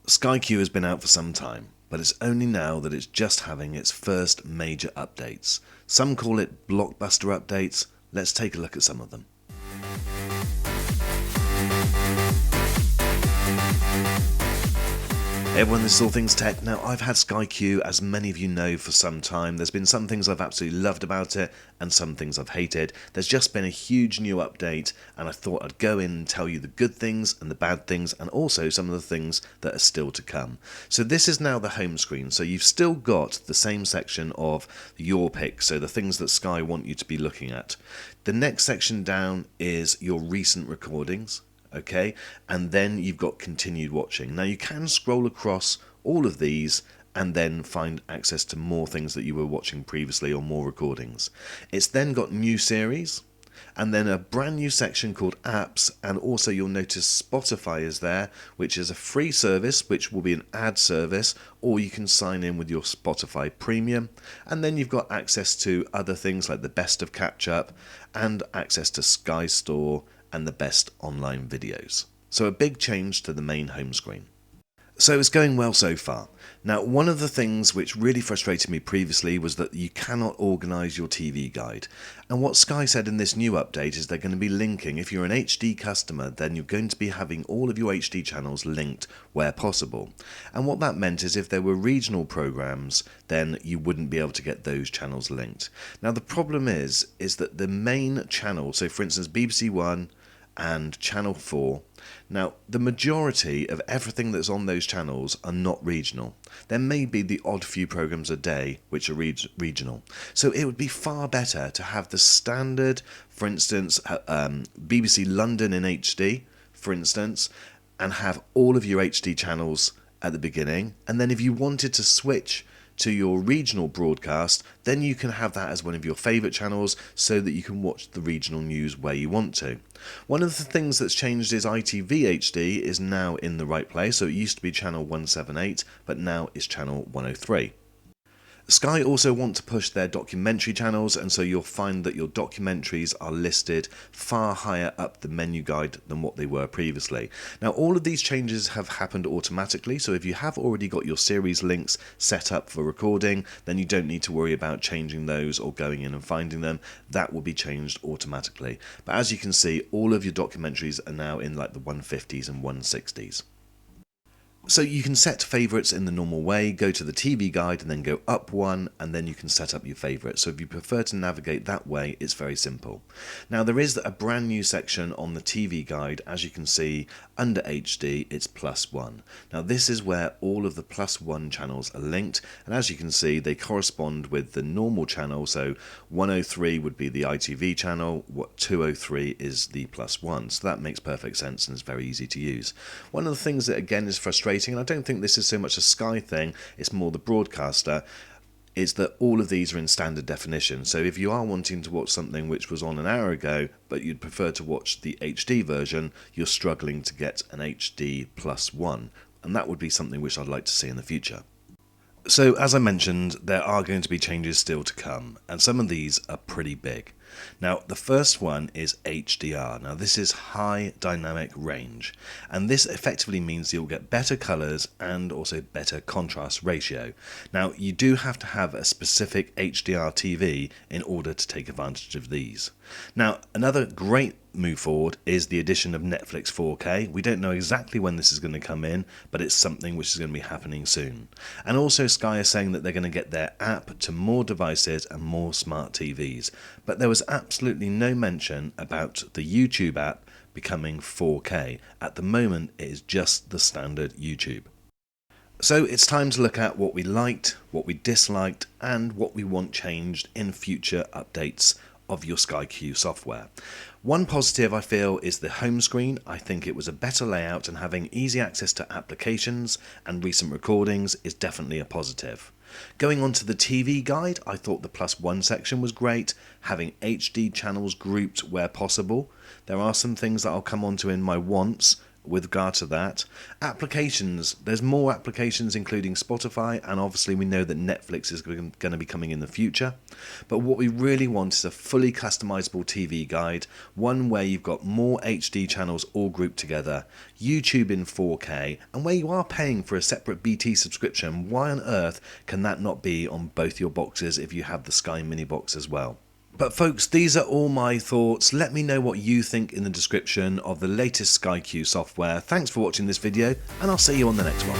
Sky Q has been out for some time, but it's only now that it's just having its first major updates. Some call it blockbuster updates. Let's take a look at some of them. Hey everyone, this is All Things Tech. Now, I've had Sky Q, as many of you know, for some time. There's been some things I've absolutely loved about it and some things I've hated. There's just been a huge new update, and I thought I'd go in and tell you the good things and the bad things, and also some of the things that are still to come. So this is now the home screen. So you've still got the same section of your pick, so the things that Sky want you to be looking at. The next section down is your recent recordings. Okay, and then you've got continued watching. Now you can scroll across all of these and then find access to more things that you were watching previously or more recordings. It's then got new series and then a brand new section called apps, and also you'll notice Spotify is there, which is a free service which will be an ad service, or you can sign in with your Spotify premium. And then you've got access to other things like the best of catch up and access to Sky Store and the best online videos. So a big change to the main home screen. So it's going well so far. Now, one of the things which really frustrated me previously was that you cannot organise your TV guide. And what Sky said in this new update is they're going to be linking, if you're an HD customer, then you're going to be having all of your HD channels linked where possible. And what that meant is if there were regional programmes, then you wouldn't be able to get those channels linked. Now, the problem is that the main channel, so for instance BBC One, and Channel 4. Now, the majority of everything that's on those channels are not regional. There may be the odd few programs a day which are regional. So it would be far better to have the standard, for instance, BBC London in HD, for instance, and have all of your HD channels at the beginning. And then if you wanted to switch to your regional broadcast, then you can have that as one of your favourite channels so that you can watch the regional news where you want to. One of the things that's changed is ITV HD is now in the right place, so it used to be channel 178, but now it's channel 103. Sky also want to push their documentary channels, and so you'll find that your documentaries are listed far higher up the menu guide than what they were previously. Now, all of these changes have happened automatically, so if you have already got your series links set up for recording, then you don't need to worry about changing those or going in and finding them. That will be changed automatically. But as you can see, all of your documentaries are now in like the 150s and 160s. So you can set favourites in the normal way, go to the TV guide and then go up one, and then you can set up your favourites. So if you prefer to navigate that way, it's very simple. Now there is a brand new section on the TV guide. As you can see, under HD, it's +1. Now this is where all of the +1 channels are linked, and as you can see, they correspond with the normal channel. So 103 would be the ITV channel, what 203 is the +1. So that makes perfect sense and is very easy to use. One of the things that again is frustrating, and I don't think this is so much a Sky thing, it's more the broadcaster, is that all of these are in standard definition. So if you are wanting to watch something which was on an hour ago, but you'd prefer to watch the HD version, you're struggling to get an HD +1, and that would be something which I'd like to see in the future. So as I mentioned, there are going to be changes still to come, and some of these are pretty big. Now, the first one is HDR. Now, this is high dynamic range, and this effectively means you'll get better colours and also better contrast ratio. Now, you do have to have a specific HDR TV in order to take advantage of these. Now, another great move forward is the addition of Netflix 4K. We don't know exactly when this is going to come in, but it's something which is going to be happening soon. And also Sky is saying that they're going to get their app to more devices and more smart TVs. But there was absolutely no mention about the YouTube app becoming 4K. At the moment, it is just the standard YouTube. So it's time to look at what we liked, what we disliked, and what we want changed in future updates of your Sky Q software. One positive I feel is the home screen. I think it was a better layout, and having easy access to applications and recent recordings is definitely a positive. Going on to the TV guide, I thought the +1 section was great, having HD channels grouped where possible. There are some things that I'll come on to in my wants, with regard to that. Applications, there's more applications including Spotify, and obviously we know that Netflix is going to be coming in the future. But what we really want is a fully customizable TV guide, one where you've got more HD channels all grouped together, YouTube in 4K, and where you are paying for a separate BT subscription. Why on earth can that not be on both your boxes if you have the Sky Mini box as well? But folks, these are all my thoughts. Let me know what you think in the description of the latest SkyQ software. Thanks for watching this video, and I'll see you on the next one.